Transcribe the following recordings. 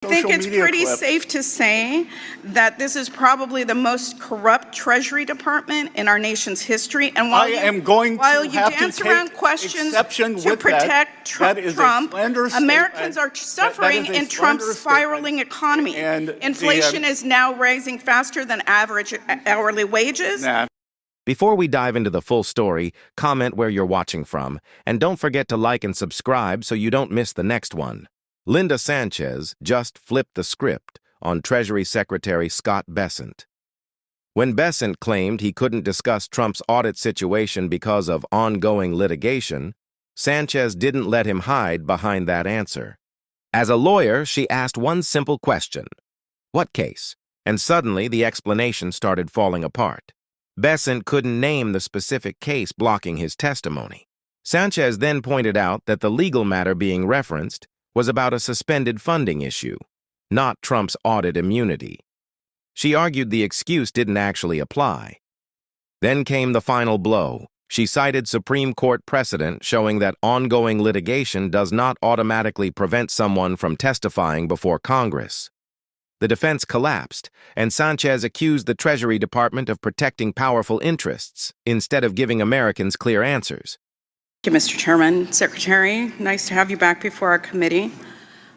I think it's pretty safe to say that this is probably the most corrupt Treasury Department in our nation's history. And while you dance around questions to protect Trump, Americans are suffering in Trump's spiraling economy. Inflation is now rising faster than average hourly wages. Before we dive into the full story, comment where you're watching from, and don't forget to like and subscribe so you don't miss the next one. Linda Sanchez just flipped the script on Treasury Secretary Scott Bessent. When Bessent claimed he couldn't discuss Trump's audit situation because of ongoing litigation, Sanchez didn't let him hide behind that answer. As a lawyer, she asked one simple question: what case? And suddenly the explanation started falling apart. Bessent couldn't name the specific case blocking his testimony. Sanchez then pointed out that the legal matter being referenced was about a suspended funding issue, not Trump's audit immunity. She argued the excuse didn't actually apply. Then came the final blow. She cited Supreme Court precedent showing that ongoing litigation does not automatically prevent someone from testifying before Congress. The defense collapsed, and Sanchez accused the Treasury Department of protecting powerful interests instead of giving Americans clear answers. Thank you, Mr. Chairman. Secretary, nice to have you back before our committee.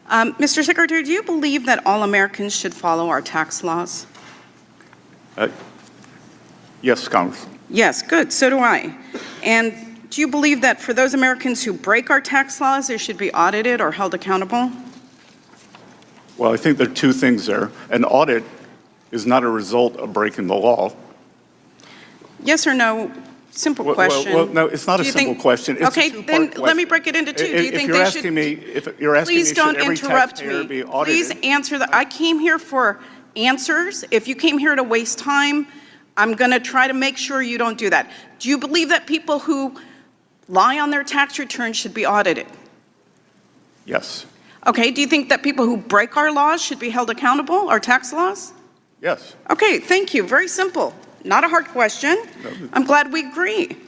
Mr. Secretary, do you believe that all Americans should follow our tax laws? Yes, Congressman. Yes, good. So do I. And do you believe that for those Americans who break our tax laws, they should be audited or held accountable? Well, I think there are two things there. An audit is not a result of breaking the law. Yes or no? Simple question. Well, no, it's not a simple question. It's okay, a two-part then question. Let me break it into two. Do you think they should? If you're asking me, should every taxpayer be audited? Please answer that. I came here for answers. If you came here to waste time, I'm going to try to make sure you don't do that. Do you believe that people who lie on their tax returns should be audited? Yes. Okay. Do you think that people who break our laws should be held accountable, our tax laws? Yes. Okay. Thank you. Very simple. Not a hard question. I'm glad we agree.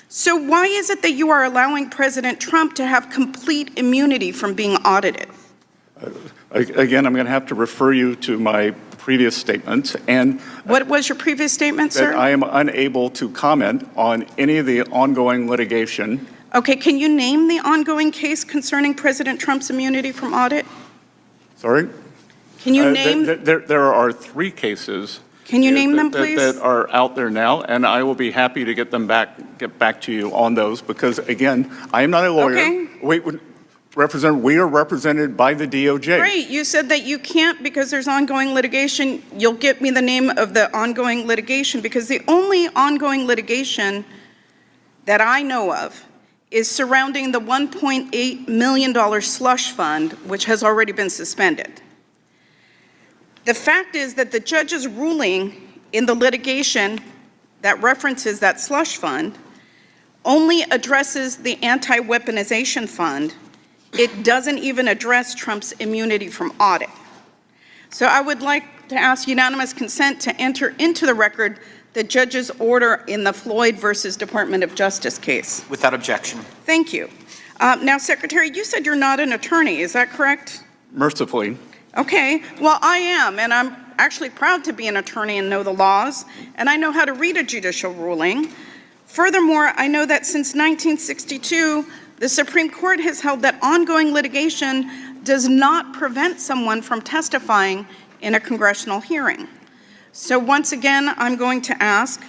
So why is it that you are allowing President Trump to have complete immunity from being audited? Again, I'm going to have to refer you to my previous statements. And what was your previous statement, sir? That I am unable to comment on any of the ongoing litigation. Okay, can you name the ongoing case concerning President Trump's immunity from audit? Sorry? Can you name? There are three cases. Can you name them, please? That are out there now, and I will be happy to get back to you on those, because again, I am not a lawyer. Okay. We are represented by the DOJ. Great. You said that you can't because there's ongoing litigation. You'll get me the name of the ongoing litigation, because the only ongoing litigation that I know of is surrounding the $1.8 million slush fund, which has already been suspended. The fact is that the judge's ruling in the litigation that references that slush fund only addresses the anti-weaponization fund. It doesn't even address Trump's immunity from audit. So I would like to ask unanimous consent to enter into the record the judge's order in the Floyd versus Department of Justice case. Without objection. Thank you. Now, Secretary, you said you're not an attorney. Is that correct? Mercifully. Okay, well, I am, and I'm actually proud to be an attorney and know the laws, and I know how to read a judicial ruling. Furthermore, I know that since 1962, the Supreme Court has held that ongoing litigation does not prevent someone from testifying in a congressional hearing. So once again, I'm going to ask,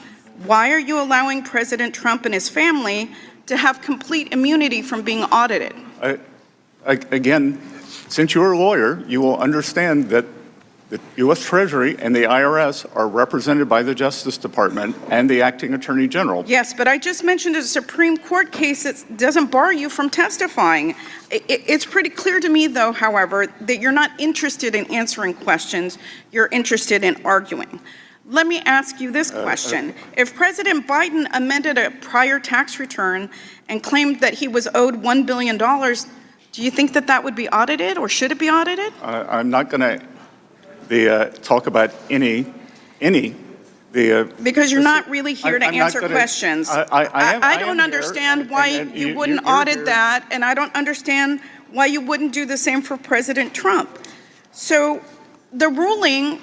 why are you allowing President Trump and his family to have complete immunity from being audited? Again, since you're a lawyer, you will understand that the U.S. Treasury and the IRS are represented by the Justice Department and the Acting Attorney General. Yes, but I just mentioned a Supreme Court case that doesn't bar you from testifying. It's pretty clear to me, though, however, that you're not interested in answering questions. You're interested in arguing. Let me ask you this question. If President Biden amended a prior tax return and claimed that he was owed $1 billion, do you think that that would be audited, or should it be audited? I'm not going to talk about any because you're not really here to answer questions. I don't understand why you wouldn't audit that, and I don't understand why you wouldn't do the same for President Trump. So the ruling,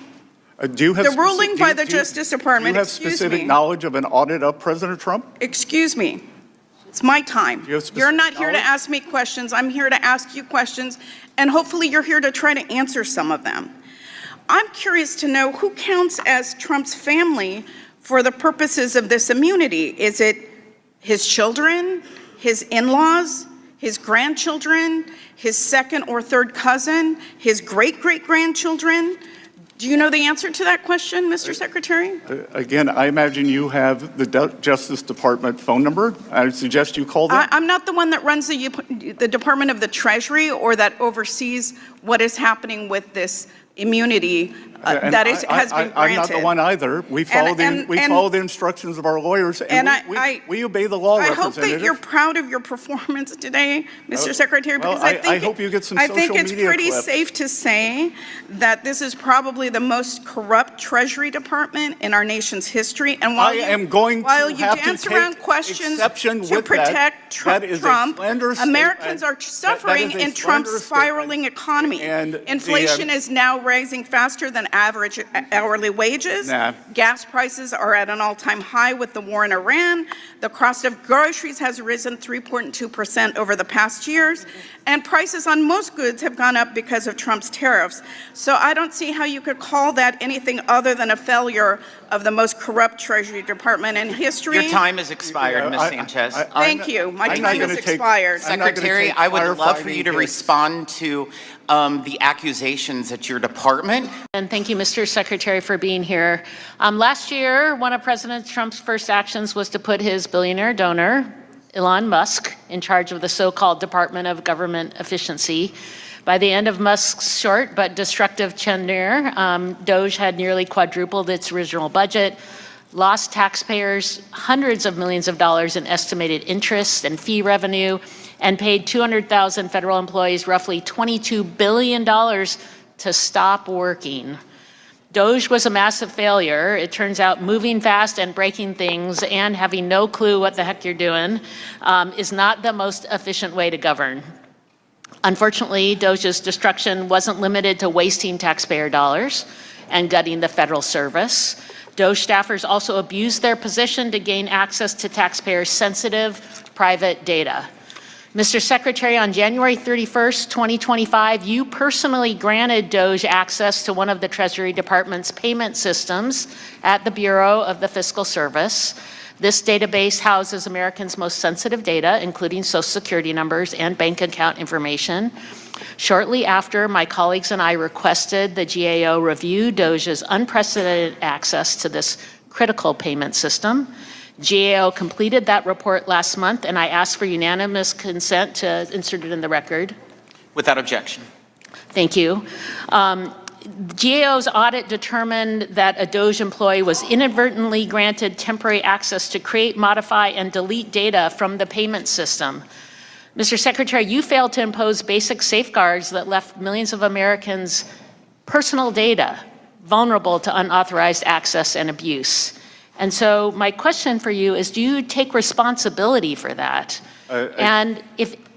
Do you have the ruling by the do you- Justice Department, Do you have excuse specific me. knowledge of an audit of President Trump? Excuse me. It's my time. you have specific You're not here to knowledge? ask me questions. I'm here to ask you questions, and hopefully you're here to try to answer some of them. I'm curious to know who counts as Trump's family for the purposes of this immunity. Is it his children, his in-laws, his grandchildren, his second or third cousin, his great-great-grandchildren? Do you know the answer to that question, Mr. Secretary? Again, I imagine you have the Justice Department phone number. I suggest you call them. I'm not the one that runs the Department of the Treasury or that oversees what is happening with this immunity And that has been granted. I'm not the one either. We follow the instructions of our lawyers, and we obey the law, I hope Representative. that you're proud of your performance today, Mr. Secretary, well, because I think hope you get some I social think it's media pretty clips. safe to say that this is probably the most corrupt Treasury Department in our nation's history. And while you dance around questions to protect Trump, Americans are suffering in Trump's spiraling economy. Inflation is now rising faster than average hourly wages. Gas prices are at an all-time high with the war in Iran. The cost of groceries has risen 3.2% over the past years, and prices on most goods have gone up because of Trump's tariffs. So I don't see how you could call that anything other than a failure of the most corrupt Treasury Department in history. Your time has expired, Ms. Sanchez. Thank you. My time has expired. Secretary, I would love for you to respond to the accusations at your department. And thank you, Mr. Secretary, for being here. Last year, one of President Trump's first actions was to put his billionaire donor, Elon Musk, in charge of the so-called Department of Government Efficiency. By the end of Musk's short but destructive tenure, DOGE had nearly quadrupled its original budget, lost taxpayers hundreds of millions of dollars in estimated interest and fee revenue, and paid 200,000 federal employees roughly $22 billion to stop working. DOGE was a massive failure. It turns out moving fast and breaking things and having no clue what the heck you're doing is not the most efficient way to govern. Unfortunately, DOGE's destruction wasn't limited to wasting taxpayer dollars and gutting the federal service. DOGE staffers also abused their position to gain access to taxpayers' sensitive private data. Mr. Secretary, on January 31st, 2025, you personally granted DOGE access to one of the Treasury Department's payment systems at the Bureau of the Fiscal Service. This database houses Americans' most sensitive data, including Social Security numbers and bank account information. Shortly after, my colleagues and I requested the GAO review DOGE's unprecedented access to this critical payment system. GAO completed that report last month, and I asked for unanimous consent to insert it in the record. Without objection. Thank you. GAO's audit determined that a DOGE employee was inadvertently granted temporary access to create, modify, and delete data from the payment system. Mr. Secretary, you failed to impose basic safeguards that left millions of Americans' personal data vulnerable to unauthorized access and abuse. And so my question for you is, do you take responsibility for that? And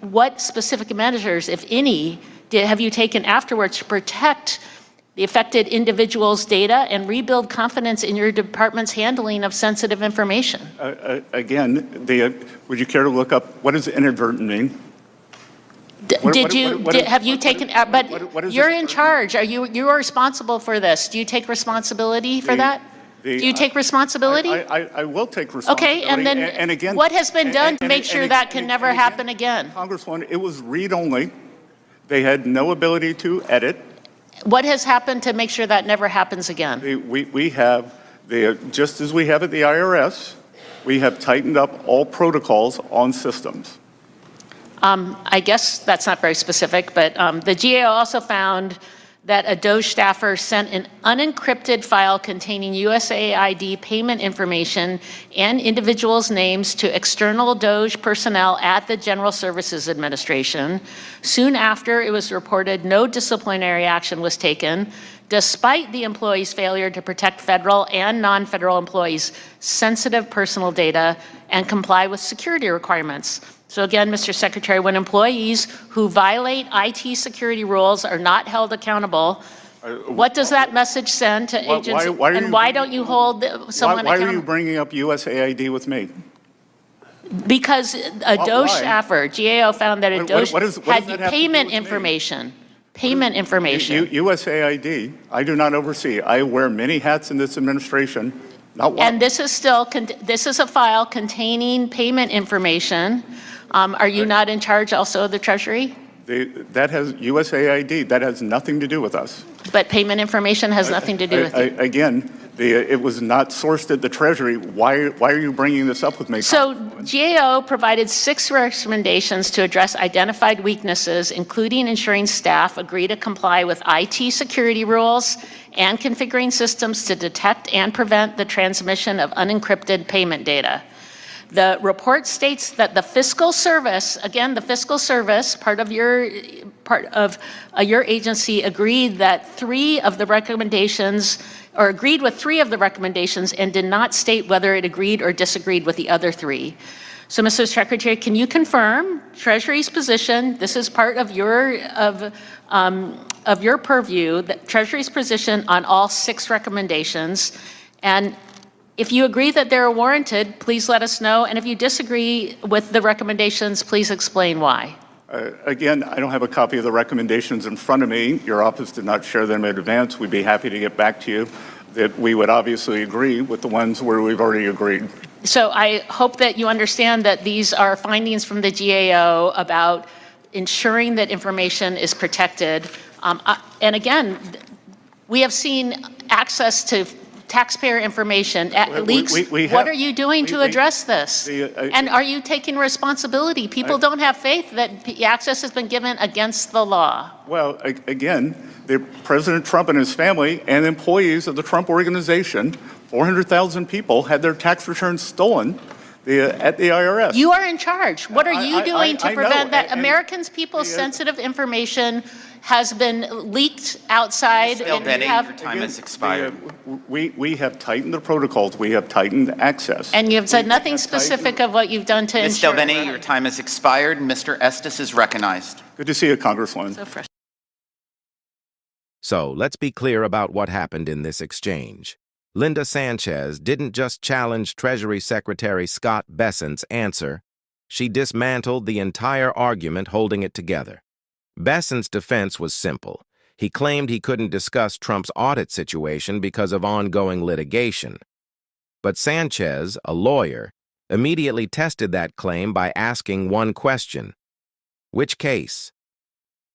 what specific measures, if any, have you taken afterwards to protect the affected individual's data and rebuild confidence in your department's handling of sensitive information? Again, would you care to look up what does inadvertent mean? Have you taken, but you're in charge. You are responsible for this. Do you take responsibility for that? Do you take responsibility? I will take responsibility. Okay, and then again, what has been done to make sure that can never happen again? Congresswoman, it was read-only. They had no ability to edit. What has happened to make sure that never happens again? We have, just as we have at the IRS, we have tightened up all protocols on systems. I guess that's not very specific, but the GAO also found that a DOGE staffer sent an unencrypted file containing USAID payment information and individuals' names to external DOGE personnel at the General Services Administration. Soon after, it was reported no disciplinary action was taken, despite the employee's failure to protect federal and non-federal employees' sensitive personal data and comply with security requirements. So again, Mr. Secretary, when employees who violate IT security rules are not held accountable, what does that message send to agents? And why don't you hold someone Why accountable? are you bringing up USAID with me? Because a DOE staffer, GAO found that a DOE had payment information. Payment information. USAID, I do not oversee. I wear many hats in this administration, not one. And this is still, this is a file containing payment information. Are you not in charge also of the Treasury? That has USAID, that has nothing to do with us. But payment information has nothing to do with it. Again, it was not sourced at the Treasury. Why are you bringing this up with me? So GAO provided 6 recommendations to address identified weaknesses, including ensuring staff agree to comply with IT security rules and configuring systems to detect and prevent the transmission of unencrypted payment data. The report states that the fiscal service, again, the fiscal service, part of your agency agreed that 3 of the recommendations, or agreed with 3 of the recommendations and did not state whether it agreed or disagreed with the other 3. So, Mr. Secretary, can you confirm Treasury's position? This is part of your purview, that Treasury's position on all 6 recommendations. And if you agree that they're warranted, please let us know. And if you disagree with the recommendations, please explain why. Again, I don't have a copy of the recommendations in front of me. Your office did not share them in advance. We'd be happy to get back to you. That we would obviously agree with the ones where we've already agreed. So I hope that you understand that these are findings from the GAO about ensuring that information is protected. And again, we have seen access to taxpayer information leaks. What are you doing to address this? And are you taking responsibility? People don't have faith that access has been given against the law. Well, again, President Trump and his family and employees of the Trump organization, 400,000 people had their tax returns stolen at the IRS. You are in charge. What are you doing to prevent that? And Americans' people's sensitive information has been leaked outside. Ms. Bennett, your time has expired. We have tightened the protocols. We have tightened access. And you have said nothing specific of what you've done to Ms. ensure. Bennett, your time has expired. Mr. Estes is recognized. Good to see you, Congresswoman. So frustrating. So let's be clear about what happened in this exchange. Linda Sanchez didn't just challenge Treasury Secretary Scott Bessent's answer. She dismantled the entire argument holding it together. Bessent's defense was simple. He claimed he couldn't discuss Trump's audit situation because of ongoing litigation. But Sanchez, a lawyer, immediately tested that claim by asking one question: which case?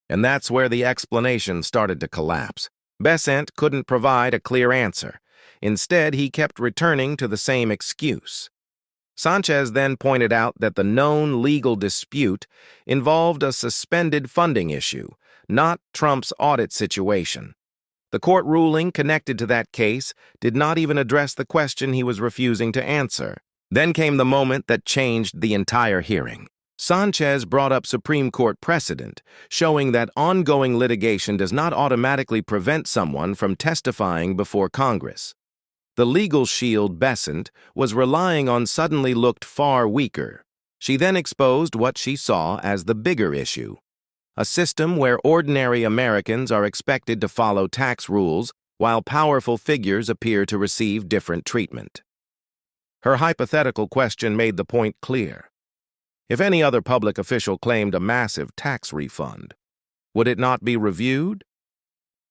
And that's where the explanation started to collapse. Bessent couldn't provide a clear answer. Instead, he kept returning to the same excuse. Sanchez then pointed out that the known legal dispute involved a suspended funding issue, not Trump's audit situation. The court ruling connected to that case did not even address the question he was refusing to answer. Then came the moment that changed the entire hearing. Sanchez brought up Supreme Court precedent, showing that ongoing litigation does not automatically prevent someone from testifying before Congress. The legal shield Bessent was relying on suddenly looked far weaker. She then exposed what she saw as the bigger issue: a system where ordinary Americans are expected to follow tax rules while powerful figures appear to receive different treatment. Her hypothetical question made the point clear. If any other public official claimed a massive tax refund, would it not be reviewed?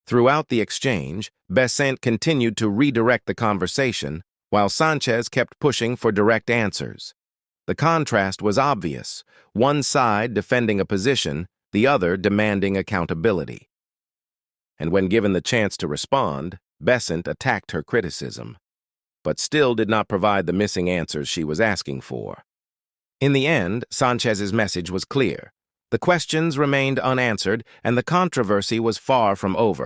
Throughout the exchange, Bessent continued to redirect the conversation, while Sanchez kept pushing for direct answers. The contrast was obvious, one side defending a position, the other demanding accountability. And when given the chance to respond, Bessent attacked her criticism, but still did not provide the missing answers she was asking for. In the end, Sanchez's message was clear. The questions remained unanswered, and the controversy was far from over.